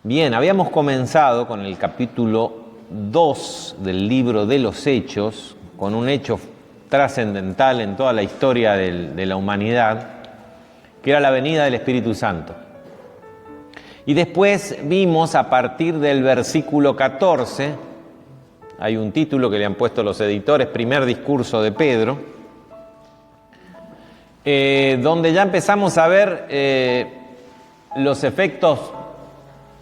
Bien, habíamos comenzado con el capítulo 2 del libro de los Hechos, con un hecho trascendental en toda la historia de la humanidad, que era la venida del Espíritu Santo. Y después vimos a partir del versículo 14, hay un título que le han puesto los editores, Primer Discurso de Pedro, donde ya empezamos a ver los efectos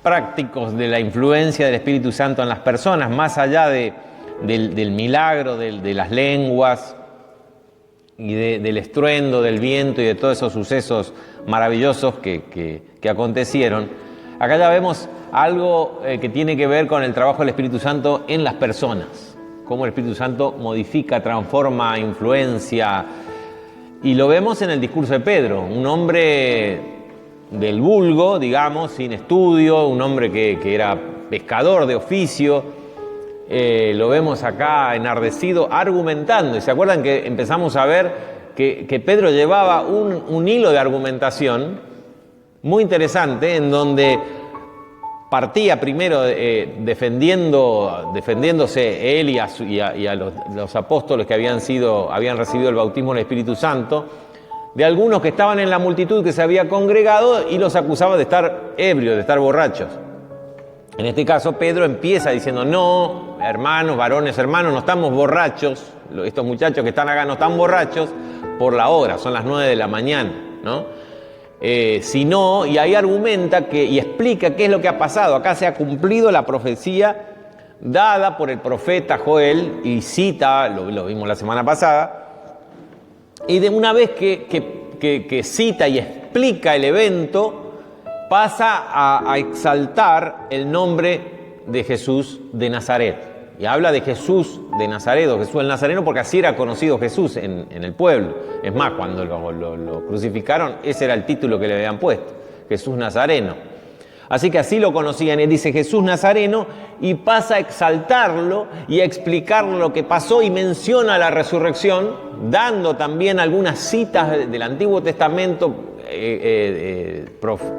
prácticos de la influencia del Espíritu Santo en las personas, más allá del milagro, de las lenguas y del estruendo del viento y de todos esos sucesos maravillosos que acontecieron. Acá ya vemos algo que tiene que ver con el trabajo del Espíritu Santo en las personas, cómo el Espíritu Santo modifica, transforma, influencia, y lo vemos en el discurso de Pedro, un hombre del vulgo, digamos, sin estudio, un hombre que era pescador de oficio. Lo vemos acá enardecido, argumentando. ¿Y se acuerdan que empezamos a ver que Pedro llevaba un hilo de argumentación muy interesante, en donde partía primero defendiéndose él y a los apóstoles que habían recibido el bautismo del Espíritu Santo, de algunos que estaban en la multitud que se había congregado, y los acusaba de estar ebrios, de estar borrachos. En este caso Pedro empieza diciendo: no, hermanos, varones, hermanos, no estamos borrachos, estos muchachos que están acá no están borrachos por la hora, son las 9 de la mañana, ¿no? Sino, y ahí argumenta y explica qué es lo que ha pasado. Acá se ha cumplido la profecía dada por el profeta Joel, y cita, lo vimos la semana pasada, y de una vez que cita y explica el evento, pasa a exaltar el nombre de Jesús de Nazaret. Y habla de Jesús de Nazaret, o Jesús el Nazareno, porque así era conocido Jesús en el pueblo. Es más, cuando lo crucificaron, ese era el título que le habían puesto, Jesús Nazareno. Así que así lo conocían. Él dice Jesús Nazareno, y pasa a exaltarlo y a explicar lo que pasó, y menciona la resurrección, dando también algunas citas del Antiguo Testamento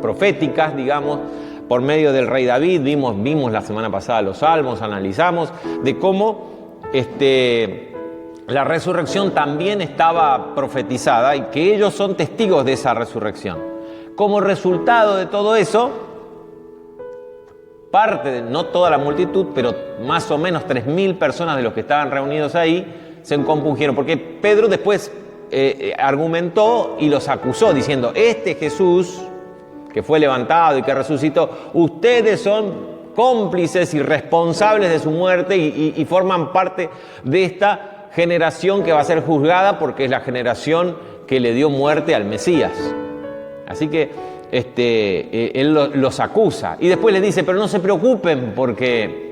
proféticas, digamos, por medio del rey David. Vimos la semana pasada los Salmos, analizamos de cómo la resurrección también estaba profetizada, y que ellos son testigos de esa resurrección. Como resultado de todo eso, no toda la multitud, pero más o menos 3.000 personas de los que estaban reunidos ahí se compungieron, porque Pedro después argumentó y los acusó diciendo: este Jesús que fue levantado y que resucitó, ustedes son cómplices y responsables de su muerte, y forman parte de esta generación que va a ser juzgada, porque es la generación que le dio muerte al Mesías. Así que él los acusa, y después les dice: pero no se preocupen, porque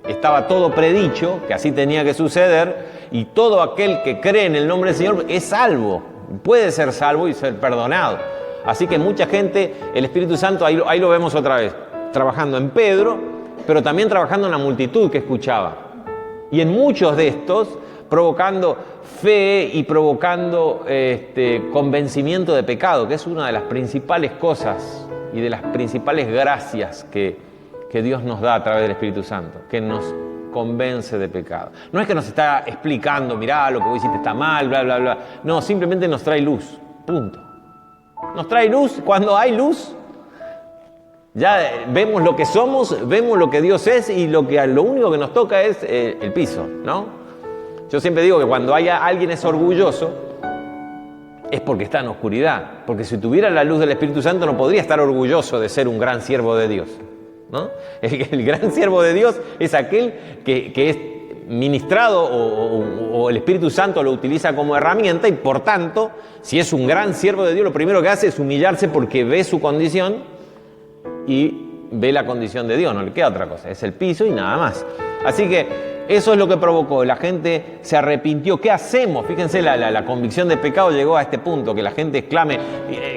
estaba todo predicho, que así tenía que suceder, y todo aquel que cree en el nombre del Señor es salvo, puede ser salvo y ser perdonado. Así que mucha gente, el Espíritu Santo, ahí lo vemos otra vez, trabajando en Pedro, pero también trabajando en la multitud que escuchaba. Y en muchos de estos, provocando fe y provocando convencimiento de pecado, que es una de las principales cosas y de las principales gracias que Dios nos da a través del Espíritu Santo, que nos convence de pecado. No es que nos está explicando: mirá, lo que vos hiciste está mal, bla, bla, bla. No, simplemente nos trae luz, punto. Nos trae luz. Cuando hay luz, ya vemos lo que somos, vemos lo que Dios es, y lo único que nos toca es el piso, ¿no? Yo siempre digo que cuando alguien es orgulloso, es porque está en oscuridad. Porque si tuviera la luz del Espíritu Santo, no podría estar orgulloso de ser un gran siervo de Dios, ¿no? El gran siervo de Dios es aquel que es ministrado, o el Espíritu Santo lo utiliza como herramienta, y por tanto, si es un gran siervo de Dios, lo primero que hace es humillarse, porque ve su condición y ve la condición de Dios, no le queda otra cosa, es el piso y nada más. Así que eso es lo que provocó, la gente se arrepintió. ¿Qué hacemos? Fíjense, la convicción de pecado llegó a este punto, que la gente exclame: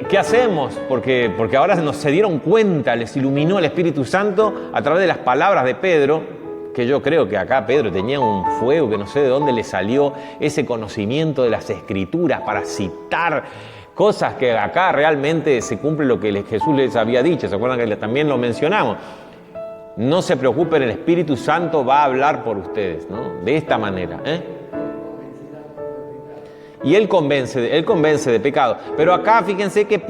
¿qué hacemos? Porque ahora se dieron cuenta, les iluminó el Espíritu Santo a través de las palabras de Pedro, que yo creo que acá Pedro tenía un fuego que no sé de dónde le salió ese conocimiento de las Escrituras para citar cosas que acá realmente se cumple lo que Jesús les había dicho. ¿Se acuerdan que también lo mencionamos? no se preocupen, el Espíritu Santo va a hablar por ustedes, ¿no? De esta manera, Y Él convence de pecado. Pero acá fíjense que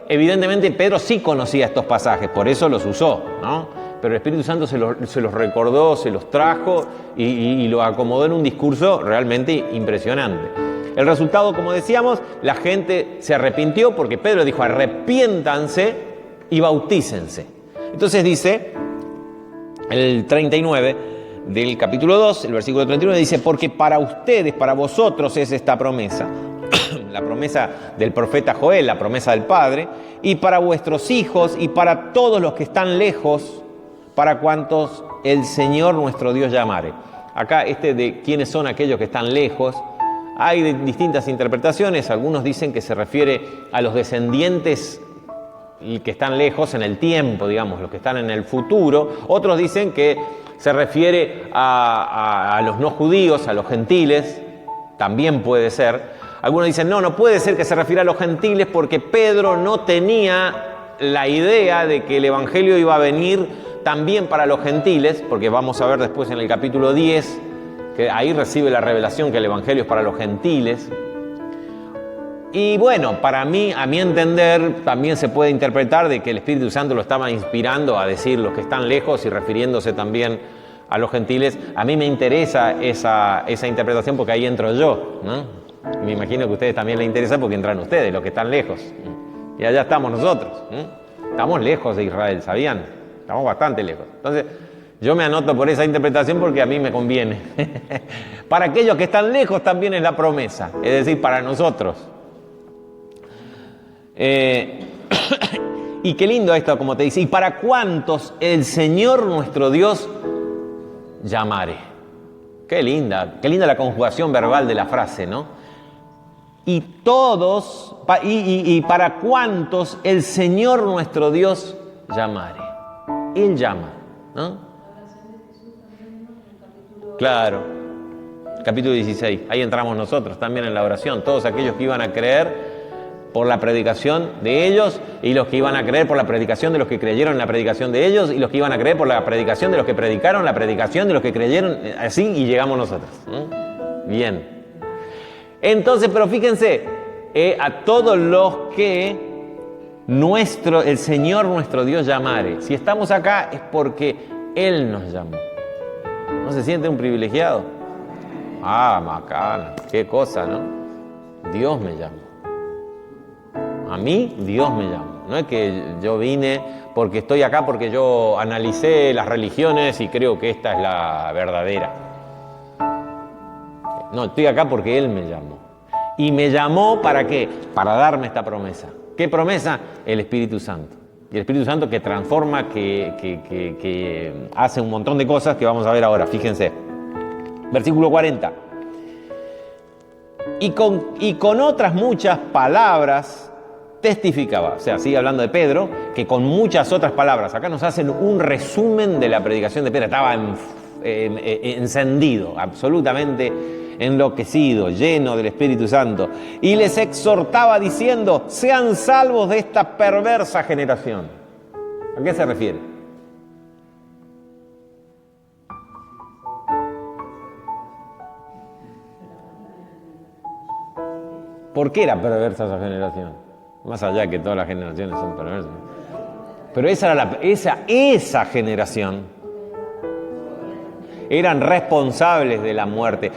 evidentemente Pedro sí conocía estos pasajes, por eso los usó, ¿no? Pero el Espíritu Santo se los recordó, se los trajo y lo acomodó en un discurso realmente impresionante. El resultado, como decíamos, la gente se arrepintió porque Pedro dijo: arrepiéntanse y bautícense. Entonces dice el 39 del capítulo 2, el versículo 39, dice: porque para ustedes, para vosotros es esta promesa, la promesa del profeta Joel, la promesa del Padre, y para vuestros hijos y para todos los que están lejos, para cuantos el Señor nuestro Dios llamare. Acá de quiénes son aquellos que están lejos, hay distintas interpretaciones. Algunos dicen que se refiere a los descendientes y que están lejos en el tiempo, digamos, los que están en el futuro. Otros dicen que se refiere a los no judíos, a los gentiles, también puede ser. Algunos dicen, no puede ser que se refiera a los gentiles porque Pedro no tenía la idea de que el Evangelio iba a venir también para los gentiles, porque vamos a ver después en el capítulo 10, que ahí recibe la revelación que el Evangelio es para los gentiles. Y bueno, a mi entender, también se puede interpretar de que el Espíritu Santo lo estaba inspirando a decir los que están lejos y refiriéndose también a los gentiles. A mí me interesa esa interpretación porque ahí entro yo, ¿no? Y me imagino que a ustedes también les interesa porque entran ustedes, los que están lejos. Y allá estamos nosotros. Estamos lejos de Israel, ¿sabían? Estamos bastante lejos. Entonces, yo me anoto por esa interpretación porque a mí me conviene. Para aquellos que están lejos también es la promesa, es decir, para nosotros. Y qué lindo esto, como te dice, y para cuántos el Señor nuestro Dios llamare. Qué linda la conjugación verbal de la frase, ¿no? Y todos, y para cuántos el Señor nuestro Dios llamare. Él llama, ¿no? Claro, capítulo 16, ahí entramos nosotros también en la oración, todos aquellos que iban a creer por la predicación de ellos y los que iban a creer por la predicación de los que creyeron en la predicación de ellos y los que iban a creer por la predicación de los que predicaron la predicación de los que creyeron, así, y llegamos nosotros. Bien. Entonces, pero fíjense, a todos los que el Señor nuestro Dios llamare. Si estamos acá es porque Él nos llamó. ¿No se siente un privilegiado? Macana, qué cosa, ¿no? Dios me llamó. A mí, Dios me llamó. No es que yo vine porque estoy acá, porque yo analicé las religiones y creo que esta es la verdadera. No, estoy acá porque Él me llamó. ¿Y me llamó para qué? Para darme esta promesa. ¿Qué promesa? El Espíritu Santo. Y el Espíritu Santo que transforma, que hace un montón de cosas que vamos a ver ahora. Fíjense. Versículo 40. Y con otras muchas palabras testificaba. O sea, sigue hablando de Pedro, que con muchas otras palabras. Acá nos hacen un resumen de la predicación de Pedro. Estaba encendido, absolutamente enloquecido, lleno del Espíritu Santo. Y les exhortaba diciendo: sean salvos de esta perversa generación. ¿A qué se refiere? ¿Por qué era perversa esa generación? Más allá de que todas las generaciones son perversas. Pero esa generación eran responsables de la muerte.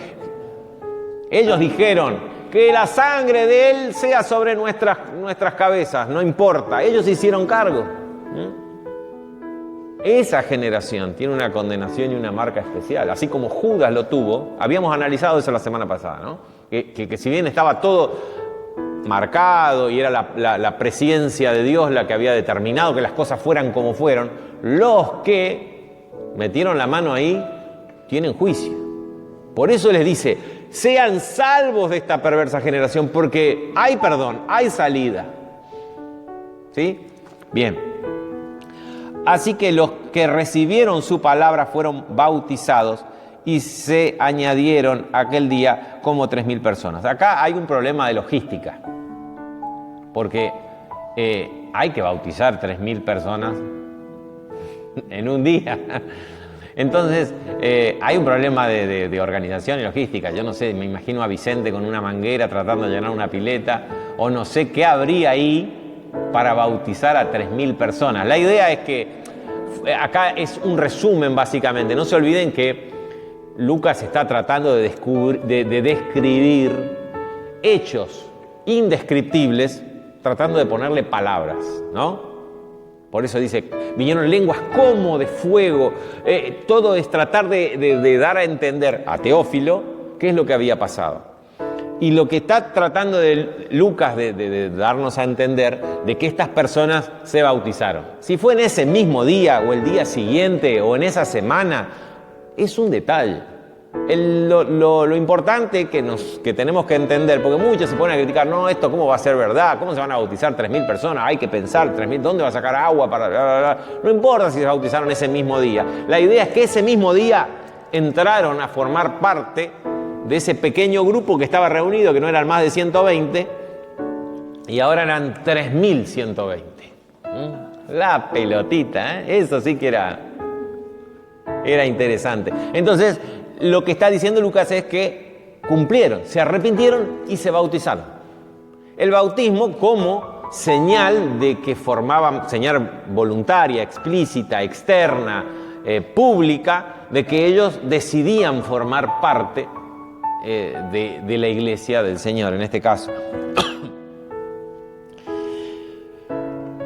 Ellos dijeron: que la sangre de Él sea sobre nuestras cabezas, no importa. Ellos se hicieron cargo. Esa generación tiene una condenación y una marca especial, así como Judas lo tuvo. Habíamos analizado eso la semana pasada, ¿no? Que si bien estaba todo marcado y era la presencia de Dios la que había determinado que las cosas fueran como fueron, los que metieron la mano ahí tienen juicio. Por eso les dice: sean salvos de esta perversa generación, porque hay perdón, hay salida. ¿Sí? Bien. Así que los que recibieron su palabra fueron bautizados y se añadieron aquel día como 3.000 personas. Acá hay un problema de logística, porque hay que bautizar 3.000 personas. en un día. Entonces, hay un problema de organización y logística. Yo no sé, me imagino a Vicente con una manguera tratando de llenar una pileta, o no sé qué habría ahí para bautizar a 3.000 personas. La idea es que, acá es un resumen básicamente. No se olviden que Lucas está tratando de describir hechos indescriptibles, tratando de ponerle palabras, ¿no? Por eso dice, vinieron lenguas como de fuego. Todo es tratar de dar a entender a Teófilo qué es lo que había pasado. Y lo que está tratando de Lucas de darnos a entender de que estas personas se bautizaron. Si fue en ese mismo día o el día siguiente o en esa semana, es un detalle. Lo importante que tenemos que entender, porque muchos se ponen a criticar, no, esto cómo va a ser verdad, cómo se van a bautizar 3.000 personas, hay que pensar, 3.000, ¿dónde va a sacar agua para...? Bla, bla, bla? No importa si se bautizaron ese mismo día, la idea es que ese mismo día entraron a formar parte de ese pequeño grupo que estaba reunido, que no eran más de 120, y ahora eran 3.120. La pelotita, eso sí que era interesante. Entonces, lo que está diciendo Lucas es que cumplieron, se arrepintieron y se bautizaron. El bautismo como señal de que formaban, señal voluntaria, explícita, externa, pública, de que ellos decidían formar parte de la iglesia del Señor, en este caso.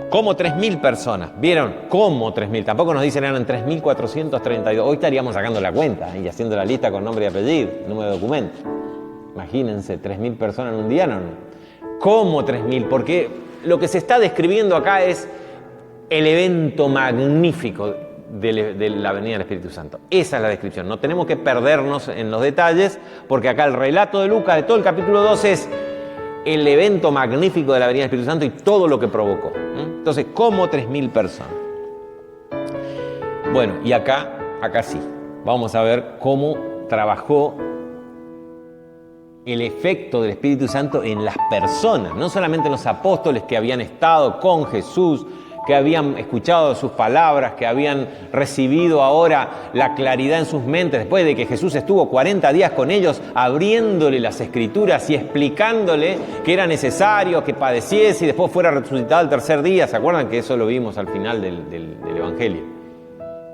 Como 3.000 personas, ¿vieron? Como 3.000, tampoco nos dicen eran 3.432, hoy estaríamos sacando la cuenta y haciendo la lista con nombre y apellido, número de documento. Imagínense, 3.000 personas en un día, no. Como 3.000, porque lo que se está describiendo acá es el evento magnífico de la venida del Espíritu Santo. Esa es la descripción, no tenemos que perdernos en los detalles, porque acá el relato de Lucas, de todo el capítulo 2, es el evento magnífico de la venida del Espíritu Santo y todo lo que provocó. Entonces, como 3.000 personas. Bueno, y acá sí, vamos a ver cómo trabajó el efecto del Espíritu Santo en las personas, no solamente en los apóstoles que habían estado con Jesús, que habían escuchado sus palabras, que habían recibido ahora la claridad en sus mentes, después de que Jesús estuvo 40 días con ellos, abriéndole las Escrituras y explicándole que era necesario que padeciese y después fuera resucitado al tercer día. ¿Se acuerdan que eso lo vimos al final del Evangelio?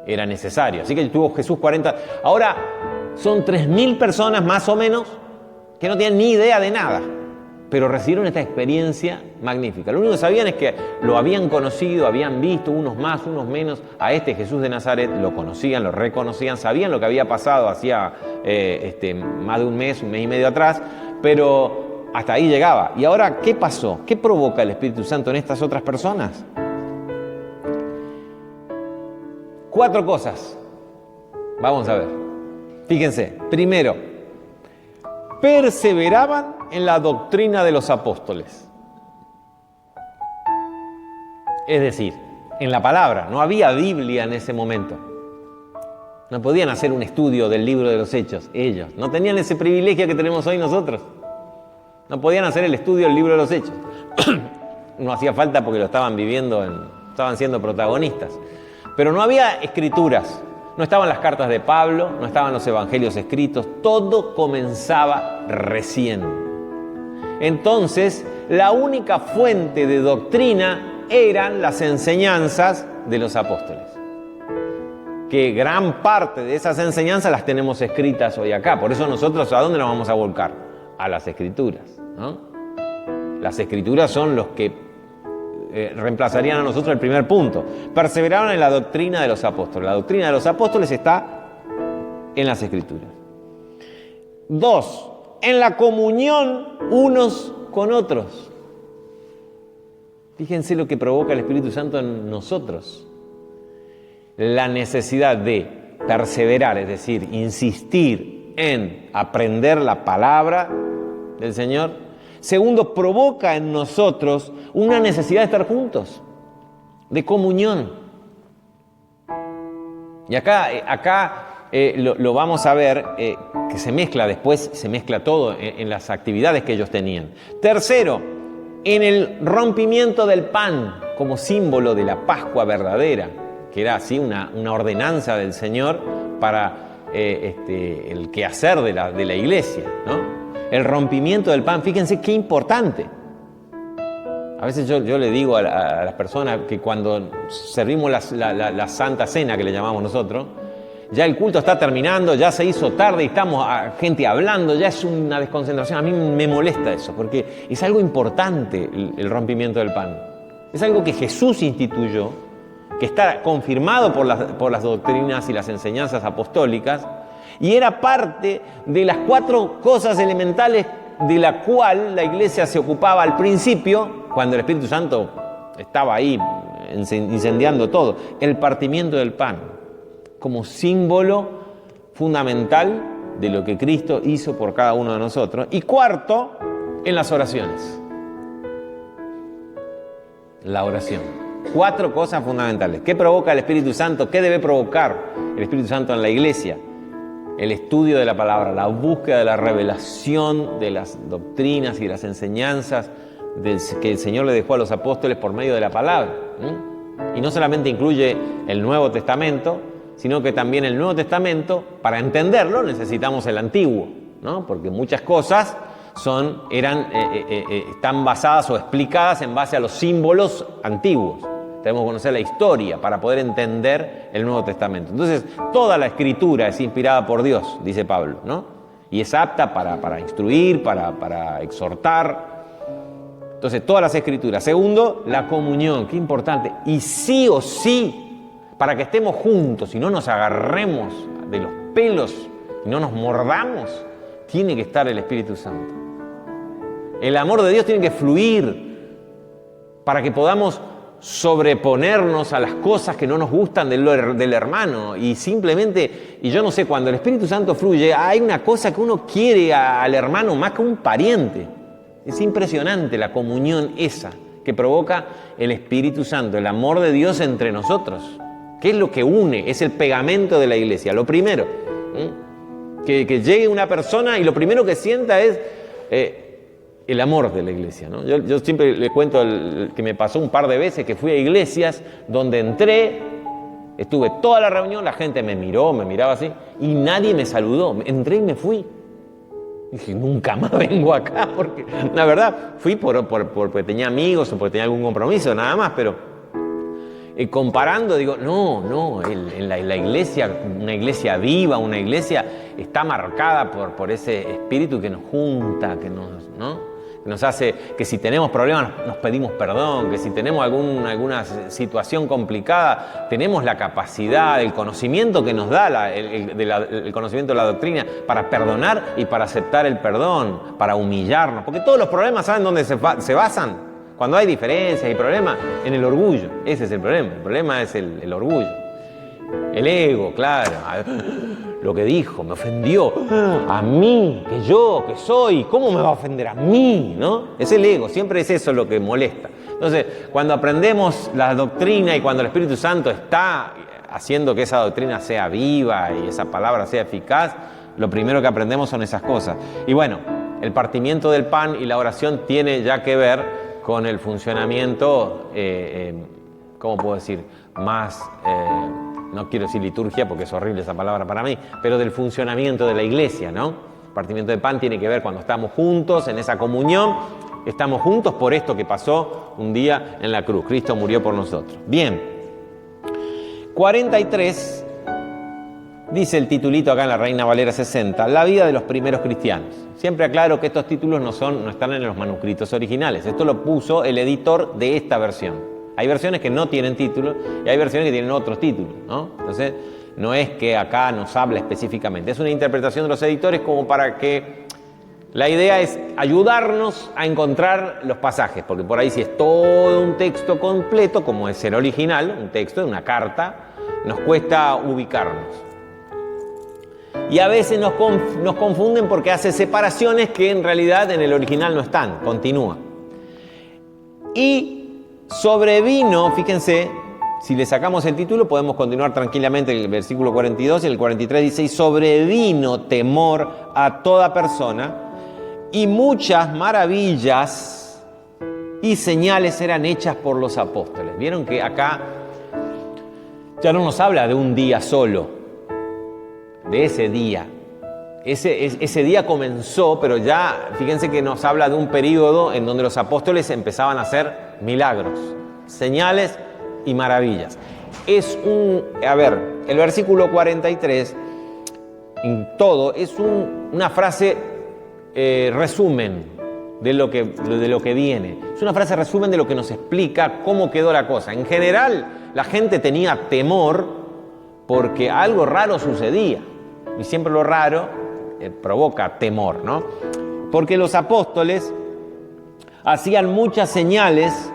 Era necesario. Así que tuvo Jesús 40. Ahora son 3.000 personas más o menos que no tienen ni idea de nada, pero recibieron esta experiencia magnífica. Lo único que sabían es que lo habían conocido, habían visto, unos más, unos menos, a este Jesús de Nazaret, lo conocían, lo reconocían, sabían lo que había pasado hacía más de un mes y medio atrás, pero hasta ahí llegaba. ¿Y ahora qué pasó? ¿Qué provoca el Espíritu Santo en estas otras personas? 4 cosas. Vamos a ver. Fíjense, primero, perseveraban en la doctrina de los apóstoles. Es decir, en la palabra. No había Biblia en ese momento. No podían hacer un estudio del libro de los Hechos, ellos. No tenían ese privilegio que tenemos hoy nosotros. No podían hacer el estudio del libro de los Hechos. No hacía falta porque lo estaban viviendo, estaban siendo protagonistas. Pero no había escrituras. No estaban las cartas de Pablo, no estaban los evangelios escritos. Todo comenzaba recién. Entonces, la única fuente de doctrina eran las enseñanzas de los apóstoles. Que gran parte de esas enseñanzas las tenemos escritas hoy acá. Por eso nosotros, ¿a dónde nos vamos a volcar? A las Escrituras, ¿no? Las Escrituras son los que reemplazarían a nosotros el primer punto. Perseveraron en la doctrina de los apóstoles. La doctrina de los apóstoles está en las Escrituras. 2, en la comunión unos con otros. Fíjense lo que provoca el Espíritu Santo en nosotros. La necesidad de perseverar, es decir, insistir en aprender la palabra del Señor. Segundo, provoca en nosotros una necesidad de estar juntos, de comunión. Y acá lo vamos a ver, que se mezcla después, se mezcla todo en las actividades que ellos tenían. Tercero, en el rompimiento del pan como símbolo de la Pascua verdadera. que era así una ordenanza del Señor para el quehacer de la iglesia, ¿no? El rompimiento del pan, fíjense qué importante. A veces yo le digo a las personas que cuando servimos la Santa Cena, que le llamamos nosotros, ya el culto está terminando, ya se hizo tarde y estamos gente hablando, ya es una desconcentración. A mí me molesta eso, porque es algo importante el rompimiento del pan. Es algo que Jesús instituyó, que está confirmado por las doctrinas y las enseñanzas apostólicas, y era parte de las 4 cosas elementales de la cual la iglesia se ocupaba al principio, cuando el Espíritu Santo estaba ahí incendiando todo. El partimiento del pan, como símbolo fundamental de lo que Cristo hizo por cada uno de nosotros. Y cuarto, en las oraciones. La oración. 4 cosas fundamentales. ¿Qué provoca el Espíritu Santo? ¿Qué debe provocar el Espíritu Santo en la iglesia? El estudio de la palabra, la búsqueda de la revelación de las doctrinas y de las enseñanzas que el Señor le dejó a los apóstoles por medio de la palabra. Y no solamente incluye el Nuevo Testamento, sino que también el Nuevo Testamento, para entenderlo, necesitamos el Antiguo, ¿no? Porque muchas cosas están basadas o explicadas en base a los símbolos antiguos. Tenemos que conocer la historia para poder entender el Nuevo Testamento. Entonces, toda la Escritura es inspirada por Dios, dice Pablo, ¿no? Y es apta para instruir, para exhortar. Entonces, todas las Escrituras. Segundo, la comunión, qué importante. Y sí o sí, para que estemos juntos y no nos agarremos de los pelos y no nos mordamos, tiene que estar el Espíritu Santo. El amor de Dios tiene que fluir para que podamos sobreponernos a las cosas que no nos gustan del hermano. Y simplemente, y yo no sé, cuando el Espíritu Santo fluye, hay una cosa que uno quiere al hermano más que un pariente. Es impresionante la comunión esa que provoca el Espíritu Santo, el amor de Dios entre nosotros. ¿Qué es lo que une? Es el pegamento de la iglesia. Lo primero, que llegue una persona y lo primero que sienta es el amor de la iglesia, ¿no? Yo siempre le cuento que me pasó un par de veces que fui a iglesias donde entré, estuve toda la reunión, la gente me miraba así y nadie me saludó. Entré y me fui. Dije, nunca más vengo acá, porque la verdad fui porque tenía amigos o porque tenía algún compromiso, nada más, pero comparando digo, la iglesia, una iglesia viva, una iglesia está marcada por ese espíritu que nos junta, que nos hace que si tenemos problemas nos pedimos perdón, que si tenemos alguna situación complicada tenemos la capacidad, el conocimiento que nos da el conocimiento de la doctrina para perdonar y para aceptar el perdón, para humillarnos, porque todos los problemas, ¿saben dónde se basan? Cuando hay diferencias y problemas, en el orgullo. Ese es el problema es el orgullo, el ego, claro. Lo que dijo, me ofendió a mí, que soy, ¿cómo me va a ofender a mí? ¿No? Es el ego, siempre es eso lo que molesta. Entonces, cuando aprendemos la doctrina y cuando el Espíritu Santo está haciendo que esa doctrina sea viva y esa palabra sea eficaz, lo primero que aprendemos son esas cosas. Y bueno, el partimiento del pan y la oración tiene ya que ver con el funcionamiento, ¿cómo puedo decir? Más... no quiero decir liturgia porque es horrible esa palabra para mí, pero del funcionamiento de la iglesia, ¿no? El partimiento del pan tiene que ver cuando estamos juntos en esa comunión, estamos juntos por esto que pasó un día en la cruz. Cristo murió por nosotros. Bien, 43, dice el titulito acá en la Reina Valera 60, la vida de los primeros cristianos. Siempre aclaro que estos títulos no están en los manuscritos originales. Esto lo puso el editor de esta versión. Hay versiones que no tienen título y hay versiones que tienen otros títulos, ¿no? Entonces, no es que acá nos habla específicamente. Es una interpretación de los editores como para que... La idea es ayudarnos a encontrar los pasajes, porque por ahí si es todo un texto completo, como es el original, un texto, una carta, nos cuesta ubicarnos. Y a veces nos confunden porque hace separaciones que en realidad en el original no están. Continúa. Y sobrevino, fíjense, si le sacamos el título podemos continuar tranquilamente el versículo 42 y el 43 dice, y sobrevino temor a toda persona y muchas maravillas y señales eran hechas por los apóstoles. Vieron que acá ya no nos habla de un día solo, de ese día. Ese día comenzó, pero ya fíjense que nos habla de un periodo en donde los apóstoles empezaban a hacer milagros, señales y maravillas. El versículo 43, en todo, es una frase resumen de lo que viene. Es una frase resumen de lo que nos explica cómo quedó la cosa. En general, la gente tenía temor porque algo raro sucedía. Y siempre lo raro provoca temor, ¿no? Porque los apóstoles hacían muchas señales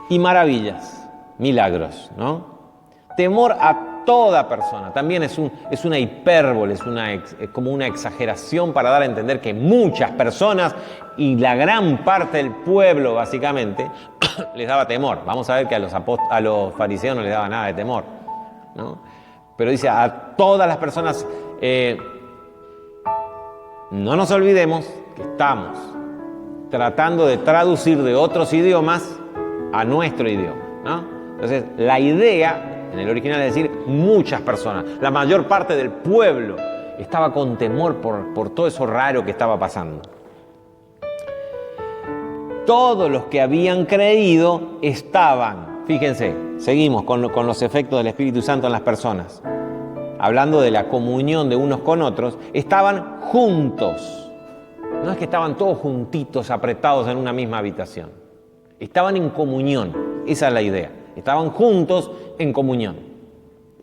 y maravillas, milagros, ¿no? Temor a toda persona. También es una hipérbole, es como una exageración para dar a entender que muchas personas y la gran parte del pueblo, básicamente, les daba temor. Vamos a ver que a los fariseos no les daba nada de temor, ¿no? Pero dice a todas las personas. No nos olvidemos que estamos tratando de traducir de otros idiomas a nuestro idioma, ¿no? Entonces, la idea en el original es decir muchas personas. La mayor parte del pueblo estaba con temor por todo eso raro que estaba pasando. Todos los que habían creído estaban, fíjense, seguimos con los efectos del Espíritu Santo en las personas. Hablando de la comunión de unos con otros, estaban juntos. No es que estaban todos juntitos, apretados en una misma habitación. Estaban en comunión, esa es la idea. Estaban juntos en comunión,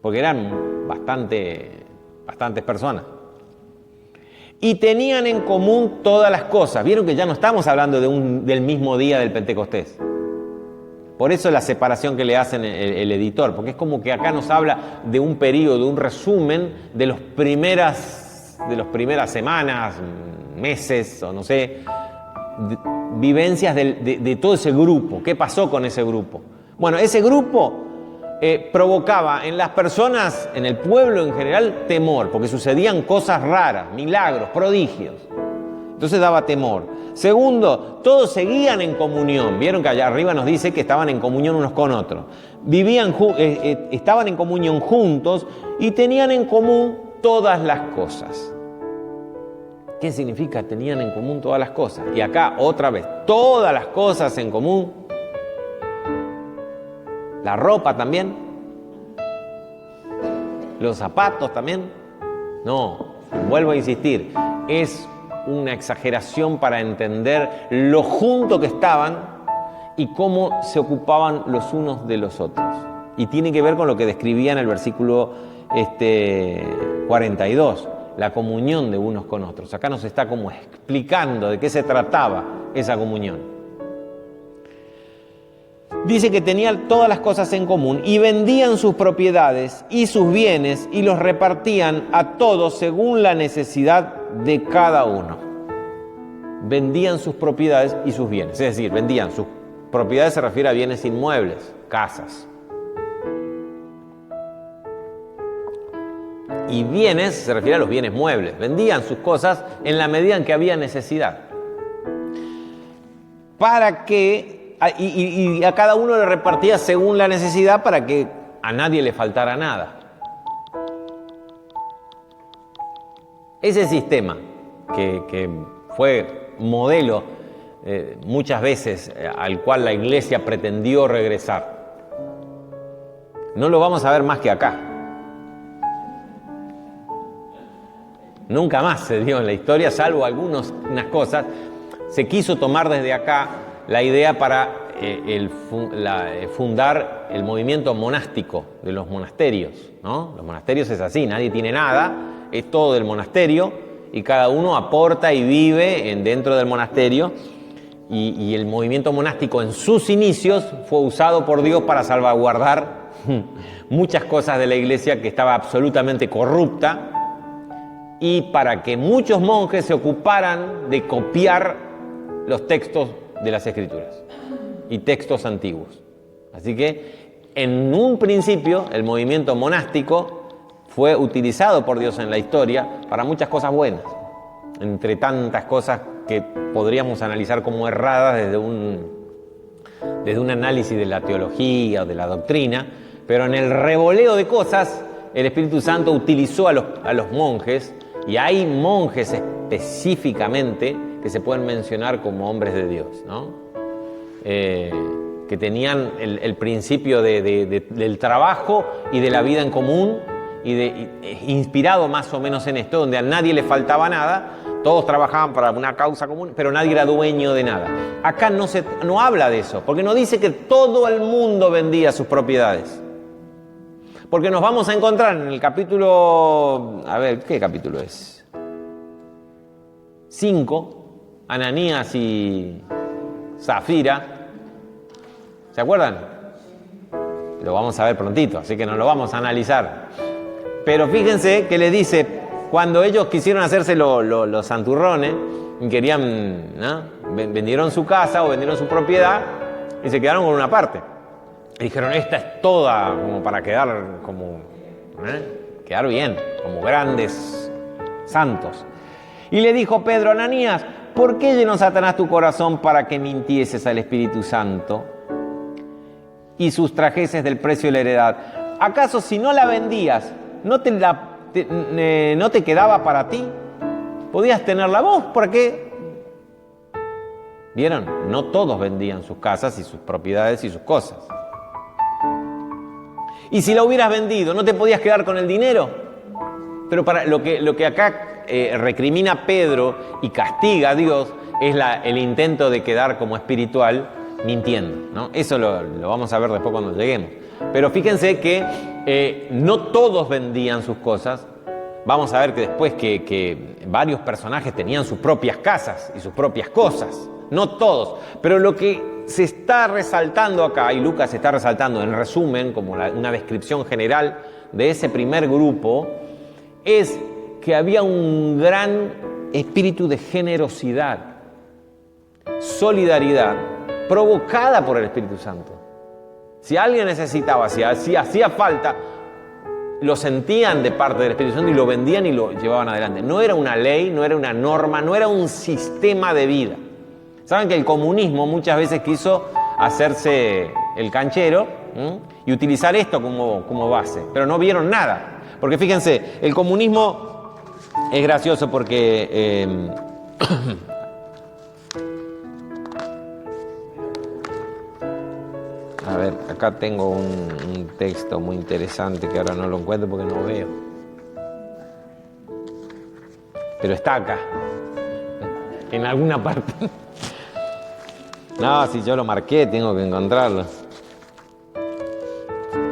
porque eran bastantes personas. Y tenían en común todas las cosas. Vieron que ya no estamos hablando del mismo día del Pentecostés. Por eso la separación que le hacen el editor, porque es como que acá nos habla de un periodo, de un resumen de las primeras semanas, meses, o no sé, vivencias de todo ese grupo. ¿Qué pasó con ese grupo? Bueno, ese grupo provocaba en las personas, en el pueblo en general, temor, porque sucedían cosas raras, milagros, prodigios. Entonces daba temor. Segundo, todos seguían en comunión. Vieron que allá arriba nos dice que estaban en comunión unos con otros. Estaban en comunión juntos y tenían en común todas las cosas. ¿Qué significa tenían en común todas las cosas? Y acá otra vez, todas las cosas en común. La ropa también. Los zapatos también. No, vuelvo a insistir, es una exageración para entender lo juntos que estaban y cómo se ocupaban los unos de los otros. Y tiene que ver con lo que describía en el versículo 42, la comunión de unos con otros. Acá nos está como explicando de qué se trataba esa comunión. Dice que tenían todas las cosas en común y vendían sus propiedades y sus bienes y los repartían a todos según la necesidad de cada uno. Vendían sus propiedades y sus bienes. Es decir, vendían sus propiedades, se refiere a bienes inmuebles, casas. Y bienes se refiere a los bienes muebles. Vendían sus cosas en la medida en que había necesidad. Para que y a cada uno le repartía según la necesidad para que a nadie le faltara nada. Ese sistema que fue modelo muchas veces al cual la iglesia pretendió regresar, no lo vamos a ver más que acá. Nunca más se dio en la historia, salvo unas cosas. Se quiso tomar desde acá la idea para fundar el movimiento monástico de los monasterios, ¿no? Los monasterios es así, nadie tiene nada, es todo del monasterio y cada uno aporta y vive dentro del monasterio y el movimiento monástico en sus inicios fue usado por Dios para salvaguardar muchas cosas de la iglesia que estaba absolutamente corrupta y para que muchos monjes se ocuparan de copiar los textos de las Escrituras y textos antiguos. Así que en un principio el movimiento monástico fue utilizado por Dios en la historia para muchas cosas buenas, entre tantas cosas que podríamos analizar como erradas desde un análisis de la teología o de la doctrina, Pero en el revoleo de cosas, el Espíritu Santo utilizó a los monjes, y hay monjes específicamente que se pueden mencionar como hombres de Dios, ¿no? Que tenían el principio del trabajo y de la vida en común, inspirado más o menos en esto, donde a nadie le faltaba nada, todos trabajaban para una causa común, pero nadie era dueño de nada. Acá no habla de eso, porque no dice que todo el mundo vendía sus propiedades. Porque nos vamos a encontrar en el capítulo, a ver, ¿qué capítulo es? 5, Ananías y Zafira. ¿Se acuerdan? Lo vamos a ver prontito, así que no lo vamos a analizar. Pero fíjense que le dice, cuando ellos quisieron hacerse los santurrones, y querían, ¿no? Vendieron su casa o vendieron su propiedad y se quedaron con una parte. Y dijeron, esta es toda como para quedar quedar bien, como grandes santos. Y le dijo Pedro, Ananías, ¿por qué llenó Satanás tu corazón para que mintieses al Espíritu Santo y sustrajeses del precio de la heredad? ¿Acaso si no la vendías, no te quedaba para ti? ¿Podías tenerla vos? ¿Por qué? ¿Vieron? No todos vendían sus casas y sus propiedades y sus cosas. Y si la hubieras vendido, ¿no te podías quedar con el dinero? Pero para lo que acá recrimina Pedro y castiga a Dios es el intento de quedar como espiritual mintiendo, ¿no? Eso lo vamos a ver después cuando lleguemos. Pero fíjense que no todos vendían sus cosas. Vamos a ver que después que varios personajes tenían sus propias casas y sus propias cosas. No todos. Pero lo que se está resaltando acá, y Lucas está resaltando en resumen, como una descripción general de ese primer grupo, es que había un gran espíritu de generosidad, solidaridad, provocada por el Espíritu Santo. Si alguien necesitaba, si hacía falta, lo sentían de parte del Espíritu Santo y lo vendían y lo llevaban adelante. No era una ley, no era una norma, no era un sistema de vida. Saben que el comunismo muchas veces quiso hacerse el canchero y utilizar esto como base, pero no vieron nada. Porque fíjense, el comunismo es gracioso porque a ver, acá tengo un texto muy interesante que ahora no lo encuentro porque no veo. Pero está acá, en alguna parte. No, si yo lo marqué, tengo que encontrarlo.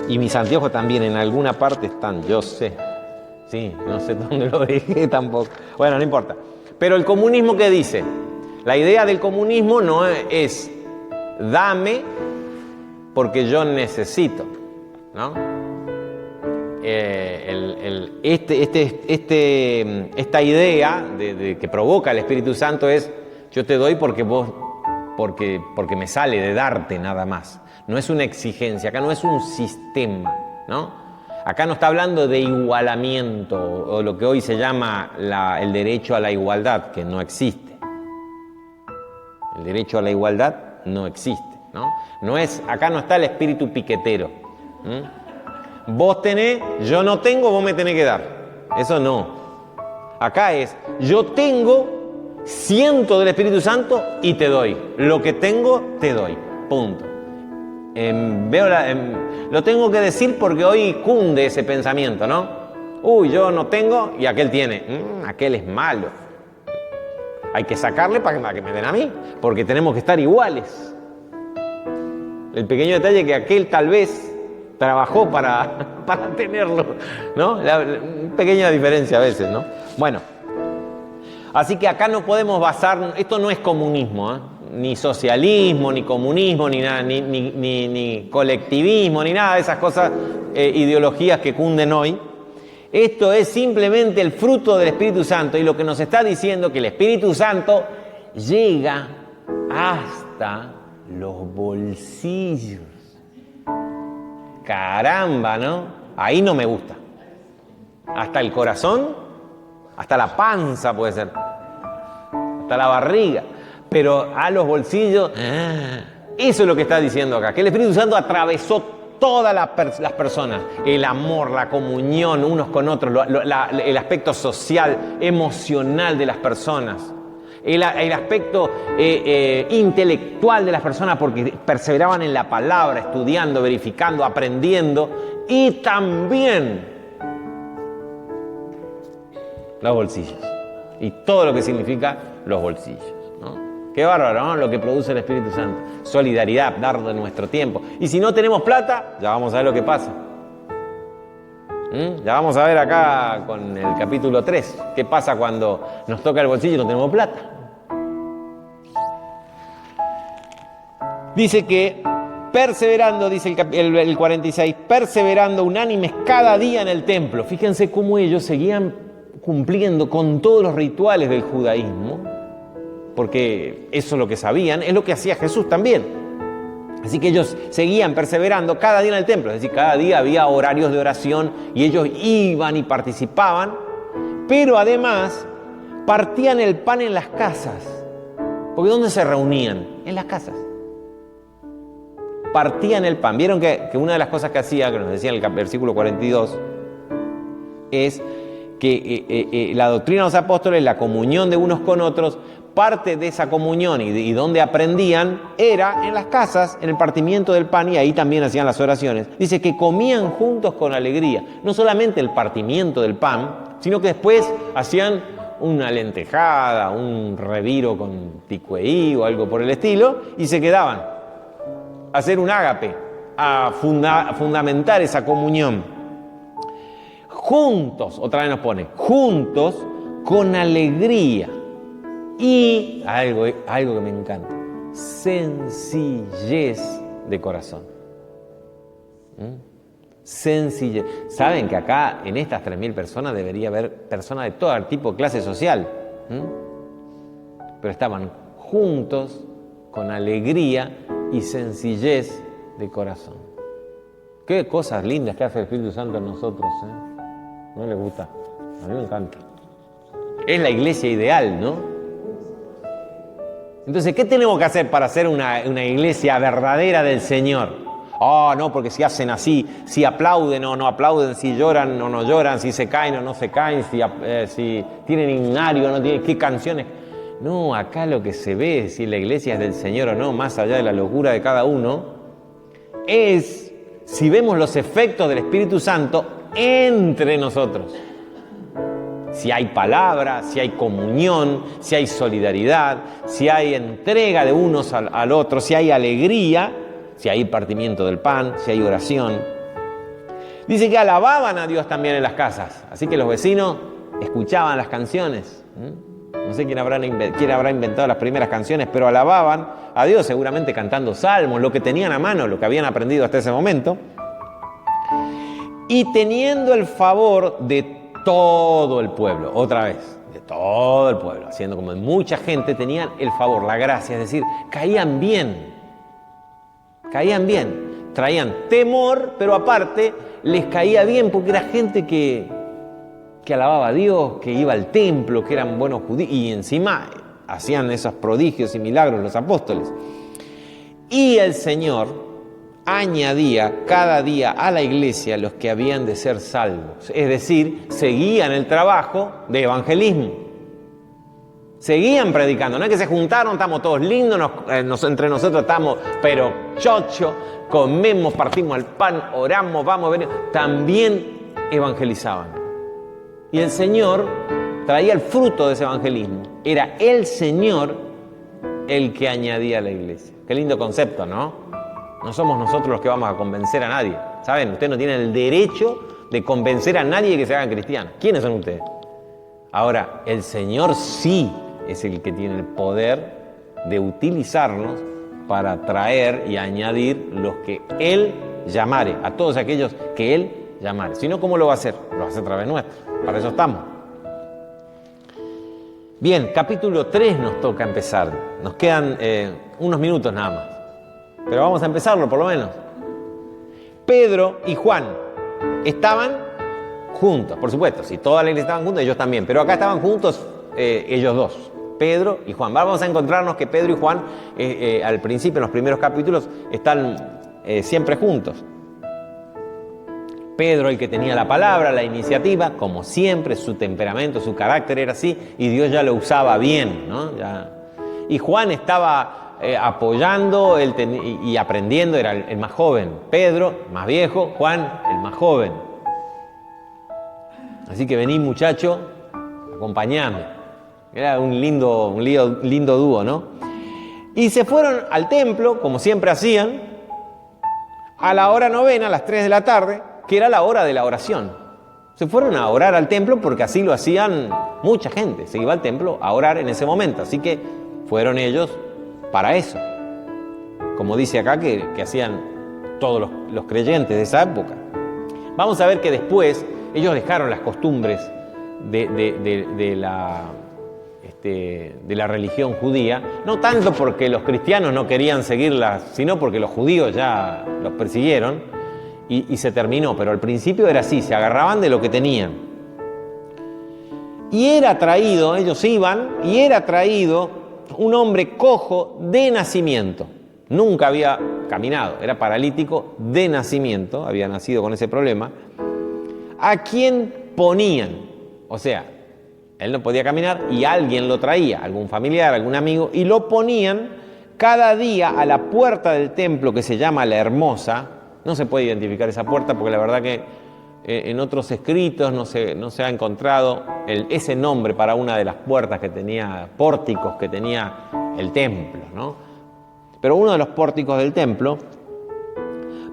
Y mis anteojos también en alguna parte están, yo sé. Sí, no sé dónde lo dejé tampoco. Bueno, no importa. Pero el comunismo, ¿qué dice? La idea del comunismo no es dame porque yo necesito, ¿no? Esta idea de que provoca el Espíritu Santo es yo te doy porque me sale de darte nada más. No es una exigencia, acá no es un sistema, ¿no? Acá no está hablando de igualamiento o lo que hoy se llama el derecho a la igualdad, que no existe. El derecho a la igualdad no existe, ¿no? Acá no está el espíritu piquetero. Vos tenés, yo no tengo, vos me tenés que dar. Eso no. Acá es, yo tengo, siento del Espíritu Santo y te doy. Lo que tengo, te doy. Punto. Lo tengo que decir porque hoy cunde ese pensamiento, ¿no? Yo no tengo y aquel tiene. Aquel es malo. Hay que sacarle para que me den a mí, porque tenemos que estar iguales. El pequeño detalle es que aquel tal vez trabajó para tenerlo, ¿no? Pequeña diferencia a veces, ¿no? Bueno, así que acá no podemos basar, esto no es comunismo, ni socialismo, ni comunismo, ni nada, ni colectivismo, ni nada de esas cosas, ideologías que cunden hoy. Esto es simplemente el fruto del Espíritu Santo y lo que nos está diciendo que el Espíritu Santo llega hasta los bolsillos. Caramba, ¿no? Ahí no me gusta. Hasta el corazón, hasta la panza puede ser, hasta la barriga, pero a los bolsillos, eso es lo que está diciendo acá, que el Espíritu Santo atravesó todas las personas, el amor, la comunión unos con otros, el aspecto social, emocional de las personas, el aspecto intelectual de las personas, porque perseveraban en la palabra, estudiando, verificando, aprendiendo, y también los bolsillos y todo lo que significa los bolsillos, ¿no? Qué bárbaro, ¿no? Lo que produce el Espíritu Santo. Solidaridad, dar de nuestro tiempo. Y si no tenemos plata, ya vamos a ver lo que pasa. Ya vamos a ver acá con el capítulo 3. ¿Qué pasa cuando nos toca el bolsillo y no tenemos plata? Dice que perseverando, dice el 46, perseverando unánimes cada día en el templo. Fíjense cómo ellos seguían cumpliendo con todos los rituales del judaísmo, porque eso es lo que sabían, es lo que hacía Jesús también. Así que ellos seguían perseverando cada día en el templo, es decir, cada día había horarios de oración y ellos iban y participaban, pero además partían el pan en las casas. Porque ¿dónde se reunían? En las casas. Partían el pan. Vieron que una de las cosas que hacía, que nos decía en el versículo 42, es que la doctrina de los apóstoles, la comunión de unos con otros, parte de esa comunión y donde aprendían era en las casas, en el partimiento del pan, y ahí también hacían las oraciones. Dice que comían juntos con alegría, no solamente el partimiento del pan, sino que después hacían una lentejada, un reviro con ticueí o algo por el estilo, y se quedaban a hacer un ágape, a fundamentar esa comunión. Juntos, otra vez nos pone, juntos con alegría. Y algo que me encanta, sencillez de corazón. Sencillez. Saben que acá en estas 3.000 personas debería haber personas de todo tipo, clase social. Pero estaban juntos con alegría y sencillez de corazón. Qué cosas lindas que hace el Espíritu Santo en nosotros, ¿eh? ¿No les gusta? A mí me encanta. Es la iglesia ideal, ¿no? Entonces, ¿qué tenemos que hacer para ser una iglesia verdadera del Señor? No, porque si hacen así, si aplauden o no aplauden, si lloran o no lloran, si se caen o no se caen, si tienen himnario o no tienen, qué canciones. No, acá lo que se ve, si la iglesia es del Señor o no, más allá de la locura de cada uno, es si vemos los efectos del Espíritu Santo entre nosotros. Si hay palabra, si hay comunión, si hay solidaridad, si hay entrega de unos al otro, si hay alegría, si hay partimiento del pan, si hay oración. Dice que alababan a Dios también en las casas. Así que los vecinos escuchaban las canciones. No sé quién habrá inventado las primeras canciones, pero alababan a Dios, seguramente cantando salmos, lo que tenían a mano, lo que habían aprendido hasta ese momento. Y teniendo el favor de todo el pueblo, otra vez, de todo el pueblo, haciendo como mucha gente, tenían el favor, la gracia, es decir, caían bien, traían temor, pero aparte les caía bien porque era gente que alababa a Dios, que iba al templo, que eran buenos judíos, y encima hacían esos prodigios y milagros los apóstoles. Y el Señor añadía cada día a la iglesia los que habían de ser salvos. Es decir, seguían el trabajo de evangelismo. Seguían predicando. No es que se juntaron, estamos todos lindos, entre nosotros estamos, pero chocho, comemos, partimos el pan, oramos, vamos, venimos. También evangelizaban. Y el Señor traía el fruto de ese evangelismo. Era el Señor el que añadía a la iglesia. Qué lindo concepto, ¿no? No somos nosotros los que vamos a convencer a nadie. ¿Saben? Ustedes no tienen el derecho de convencer a nadie que se hagan cristianos. ¿Quiénes son ustedes? Ahora, el Señor sí es el que tiene el poder de utilizarnos para traer y añadir los que Él llamare, a todos aquellos que Él llamare. Si no, ¿cómo lo va a hacer? Lo va a hacer a través nuestro. Para eso estamos. Bien, capítulo 3 nos toca empezar. Nos quedan unos minutos nada más. Pero vamos a empezarlo por lo menos. Pedro y Juan estaban juntos, por supuesto. Si toda la iglesia estaban juntos, ellos también. Pero acá estaban juntos ellos dos, Pedro y Juan. Vamos a encontrarnos que Pedro y Juan al principio, en los primeros capítulos, están siempre juntos. Pedro el que tenía la palabra, la iniciativa, como siempre, su temperamento, su carácter era así, y Dios ya lo usaba bien, ¿no? Y Juan estaba apoyando y aprendiendo, era el más joven. Pedro, más viejo, Juan, el más joven. Así que vení, muchacho, acompañame. Era un lindo dúo, ¿no? Y se fueron al templo, como siempre hacían, a la hora novena, a las 3 de la tarde, que era la hora de la oración. Se fueron a orar al templo porque así lo hacían mucha gente. Se iba al templo a orar en ese momento. Así que fueron ellos para eso. Como dice acá que hacían todos los creyentes de esa época. Vamos a ver que después ellos dejaron las costumbres de la religión judía, no tanto porque los cristianos no querían seguirlas, sino porque los judíos ya los persiguieron y se terminó. Pero al principio era así, se agarraban de lo que tenían. Y era traído, ellos iban, y era traído un hombre cojo de nacimiento. Nunca había caminado, era paralítico de nacimiento, había nacido con ese problema, a quien ponían, o sea, él no podía caminar y alguien lo traía, algún familiar, algún amigo, y lo ponían cada día a la puerta del templo que se llama La Hermosa. No se puede identificar esa puerta porque la verdad que en otros escritos no se ha encontrado ese nombre para una de las puertas que tenía, pórticos que tenía el templo, ¿no? Pero uno de los pórticos del templo,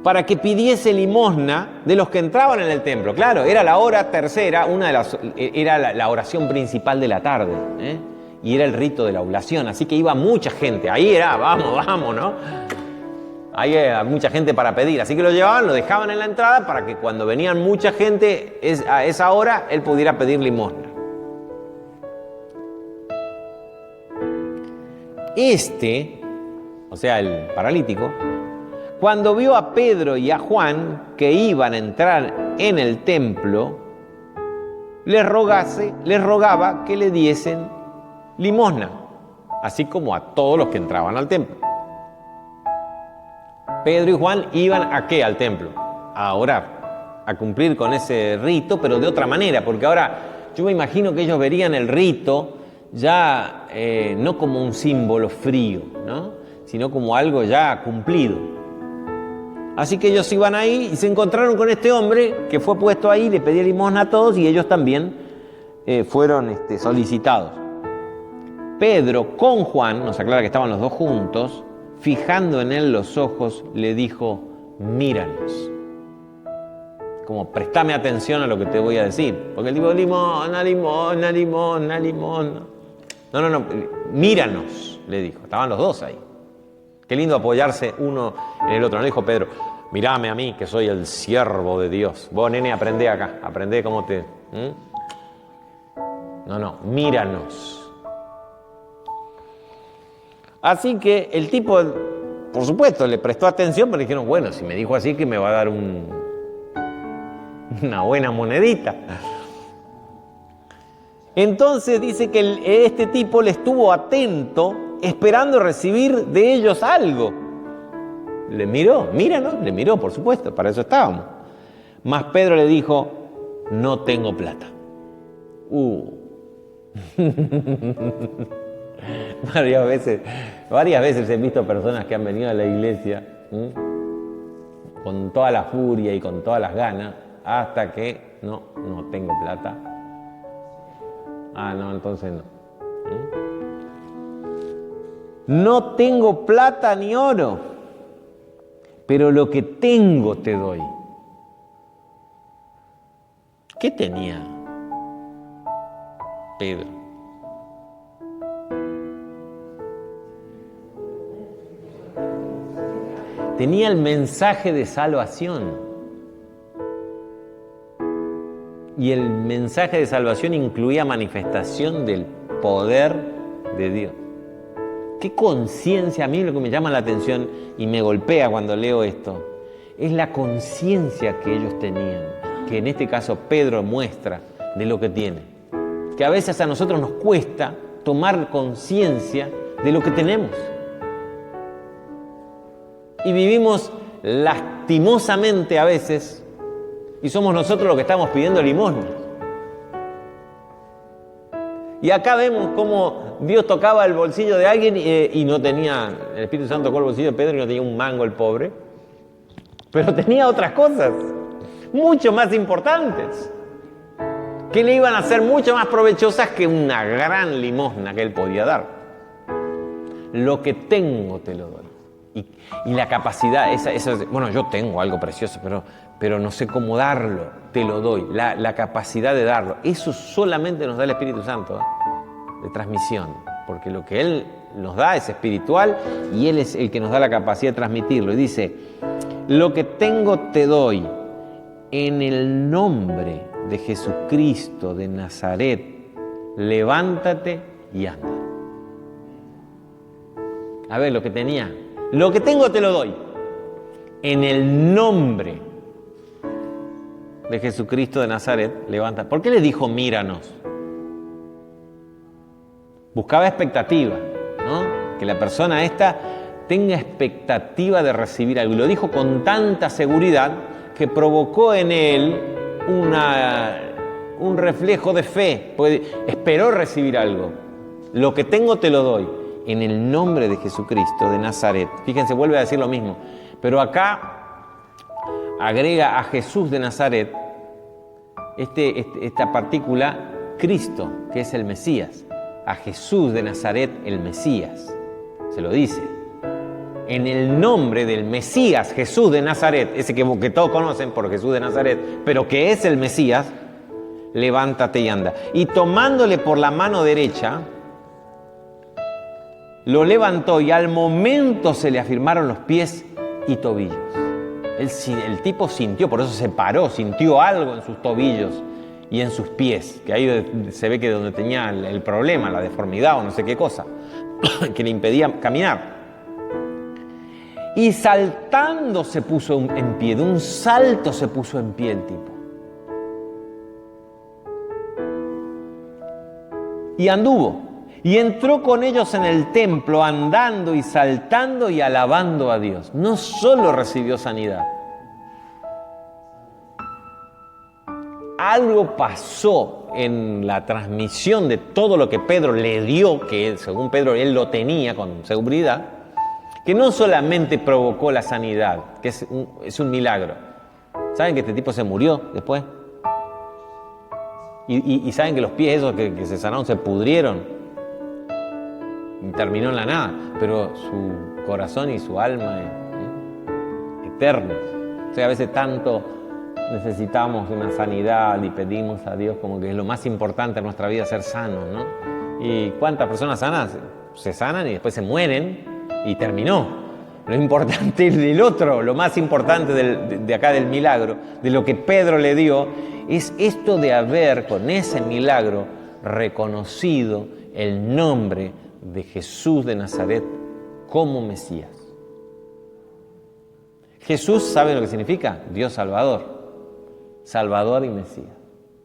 para que pidiese limosna de los que entraban en el templo. Claro, era la hora tercera, era la oración principal de la tarde, y era el rito de la oblación, así que iba mucha gente. Ahí era, vamos, ¿no? Ahí había mucha gente para pedir, así que lo llevaban, lo dejaban en la entrada para que cuando venían mucha gente a esa hora, él pudiera pedir limosna. O sea, el paralítico, cuando vio a Pedro y a Juan que iban a entrar en el templo, les rogaba que le diesen limosna, así como a todos los que entraban al templo. Pedro y Juan iban ¿a qué? Al templo, a orar, a cumplir con ese rito, pero de otra manera, porque ahora yo me imagino que ellos verían el rito ya no como un símbolo frío, ¿no? Sino como algo ya cumplido. Así que ellos iban ahí y se encontraron con este hombre que fue puesto ahí, le pedía limosna a todos y ellos también fueron solicitados. Pedro con Juan, nos aclara que estaban los dos juntos, fijando en él los ojos, le dijo: míranos. Como préstame atención a lo que te voy a decir. Porque el tipo, limosna. No, míranos, le dijo. Estaban los dos ahí. Qué lindo apoyarse uno en el otro. No dijo Pedro: mirame a mí, que soy el siervo de Dios. Vos, nene, aprendé acá. Aprendé cómo te... No, míranos. Así que el tipo, por supuesto, le prestó atención, pero dijeron, bueno, si me dijo así que me va a dar una buena monedita. Entonces dice que este tipo le estuvo atento, esperando recibir de ellos algo. Le miró, míranos, le miró, por supuesto, para eso estábamos. Mas Pedro le dijo: no tengo plata. Varias veces he visto personas que han venido a la iglesia con toda la furia y con todas las ganas, hasta que no tengo plata. No, entonces no. No tengo plata ni oro, pero lo que tengo te doy. ¿Qué tenía Pedro? Tenía el mensaje de salvación. Y el mensaje de salvación incluía manifestación del poder de Dios. Qué conciencia, a mí lo que me llama la atención y me golpea cuando leo esto, es la conciencia que ellos tenían, que en este caso Pedro muestra de lo que tiene. Que a veces a nosotros nos cuesta tomar conciencia de lo que tenemos. Y vivimos lastimosamente a veces Y somos nosotros los que estamos pidiendo limosna. Y acá vemos cómo Dios tocaba el bolsillo de alguien y no tenía, el Espíritu Santo tocó el bolsillo de Pedro y no tenía un mango el pobre, pero tenía otras cosas, mucho más importantes, que le iban a ser mucho más provechosas que una gran limosna que él podía dar. Lo que tengo te lo doy. Y la capacidad, bueno, yo tengo algo precioso, pero no sé cómo darlo, te lo doy. La capacidad de darlo, eso solamente nos da el Espíritu Santo, de transmisión, porque lo que Él nos da es espiritual y Él es el que nos da la capacidad de transmitirlo. Y dice, lo que tengo te doy en el nombre de Jesucristo de Nazaret, levántate y anda. A ver, lo que tenía, lo que tengo te lo doy en el nombre de Jesucristo de Nazaret, levántate. ¿Por qué le dijo míranos? Buscaba expectativa, ¿no? Que la persona esta tenga expectativa de recibir algo. Y lo dijo con tanta seguridad que provocó en él un reflejo de fe, porque esperó recibir algo. Lo que tengo te lo doy en el nombre de Jesucristo de Nazaret. Fíjense, vuelve a decir lo mismo, pero acá agrega a Jesús de Nazaret esta partícula Cristo, que es el Mesías. A Jesús de Nazaret, el Mesías. Se lo dice. En el nombre del Mesías, Jesús de Nazaret, ese que todos conocen por Jesús de Nazaret, pero que es el Mesías, levántate y anda. Y tomándole por la mano derecha, lo levantó y al momento se le afirmaron los pies y tobillos. El tipo sintió, por eso se paró, sintió algo en sus tobillos y en sus pies, que ahí se ve que donde tenía el problema, la deformidad o no sé qué cosa, que le impedía caminar. Y saltando se puso en pie, de un salto se puso en pie el tipo. Y anduvo, y entró con ellos en el templo, andando y saltando y alabando a Dios. No solo recibió sanidad, algo pasó en la transmisión de todo lo que Pedro le dio, que según Pedro él lo tenía con seguridad, que no solamente provocó la sanidad, que es un milagro. ¿Saben que este tipo se murió después? Y saben que los pies esos que se sanaron se pudrieron y terminó en la nada, pero su corazón y su alma eternos. O sea, a veces tanto necesitamos una sanidad y pedimos a Dios como que es lo más importante en nuestra vida, ser sanos, ¿no? ¿Y cuántas personas sanas se sanan y después se mueren y terminó? Lo importante del otro, lo más importante de acá del milagro, de lo que Pedro le dio, es esto de haber con ese milagro reconocido el nombre de Jesús de Nazaret como Mesías. Jesús, ¿sabe lo que significa? Dios Salvador. Salvador y Mesías,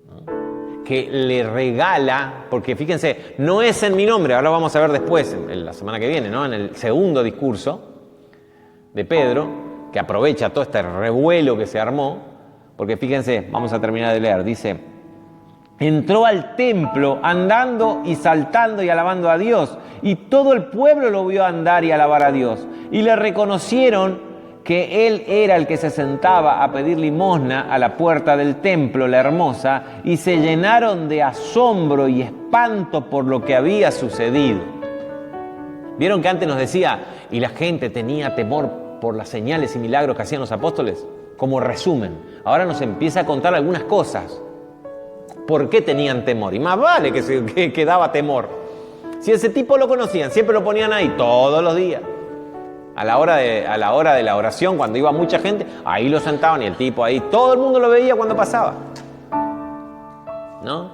¿no? Que le regala, porque fíjense, no es en mi nombre, ahora vamos a ver después, en la semana que viene, ¿no? En el segundo discurso de Pedro, que aprovecha todo este revuelo que se armó, porque fíjense, vamos a terminar de leer, dice, entró al templo andando y saltando y alabando a Dios, y todo el pueblo lo vio andar y alabar a Dios, y le reconocieron que él era el que se sentaba a pedir limosna a la puerta del templo, la hermosa, y se llenaron de asombro y espanto por lo que había sucedido. ¿Vieron que antes nos decía, y la gente tenía temor por las señales y milagros que hacían los apóstoles? Como resumen, ahora nos empieza a contar algunas cosas. ¿Por qué tenían temor? Y más vale que daba temor. Si ese tipo lo conocían, siempre lo ponían ahí todos los días. A la hora de la oración, cuando iba mucha gente, ahí lo sentaban y el tipo ahí, todo el mundo lo veía cuando pasaba, ¿no?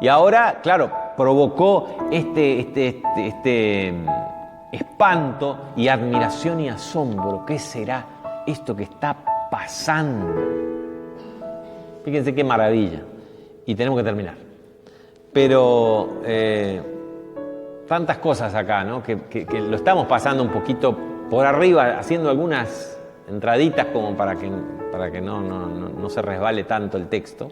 Y ahora, claro, provocó este espanto y admiración y asombro. ¿Qué será esto que está pasando? Fíjense qué maravilla. Y tenemos que terminar. Pero tantas cosas acá, ¿no? Que lo estamos pasando un poquito por arriba, haciendo algunas entraditas como para que no se resbale tanto el texto,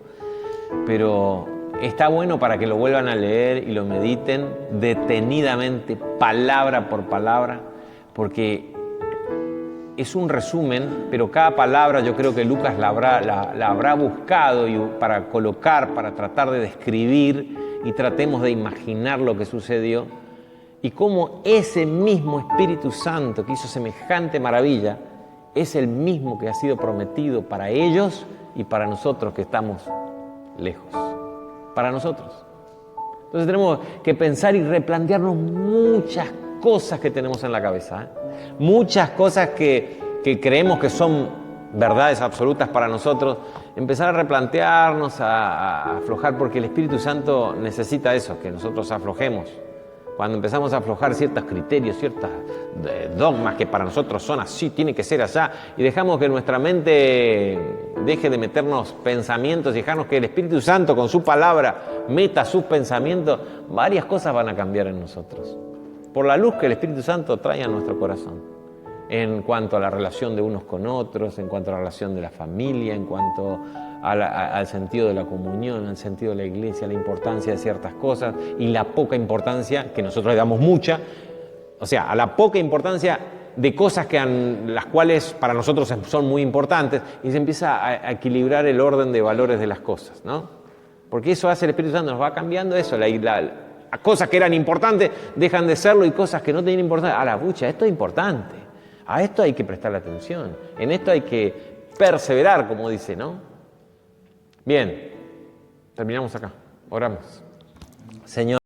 pero está bueno para que lo vuelvan a leer y lo mediten detenidamente, palabra por palabra, porque es un resumen, pero cada palabra yo creo que Lucas la habrá buscado para colocar, para tratar de describir, y tratemos de imaginar lo que sucedió y cómo ese mismo Espíritu Santo que hizo semejante maravilla es el mismo que ha sido prometido para ellos y para nosotros que estamos lejos. Para nosotros. Entonces tenemos que pensar y replantearnos muchas cosas que tenemos en la cabeza, muchas cosas que creemos que son verdades absolutas para nosotros, empezar a replantearnos, a aflojar, porque el Espíritu Santo necesita eso, que nosotros aflojemos. Cuando empezamos a aflojar ciertos criterios, ciertos dogmas que para nosotros son así, tiene que ser allá, y dejamos que nuestra mente deje de meternos pensamientos y dejarnos que el Espíritu Santo con su palabra meta sus pensamientos, varias cosas van a cambiar en nosotros. Por la luz que el Espíritu Santo trae a nuestro corazón. En cuanto a la relación de unos con otros, en cuanto a la relación de la familia, en cuanto al sentido de la comunión, al sentido de la iglesia, la importancia de ciertas cosas y la poca importancia, que nosotros le damos mucha, o sea, a la poca importancia de cosas las cuales para nosotros son muy importantes, y se empieza a equilibrar el orden de valores de las cosas, ¿no? Porque eso hace el Espíritu Santo, nos va cambiando eso, cosas que eran importantes dejan de serlo y cosas que no tenían importancia, a la pucha, esto es importante. A esto hay que prestarle atención, en esto hay que perseverar, como dice, ¿no? Bien, terminamos acá, oramos. Señor.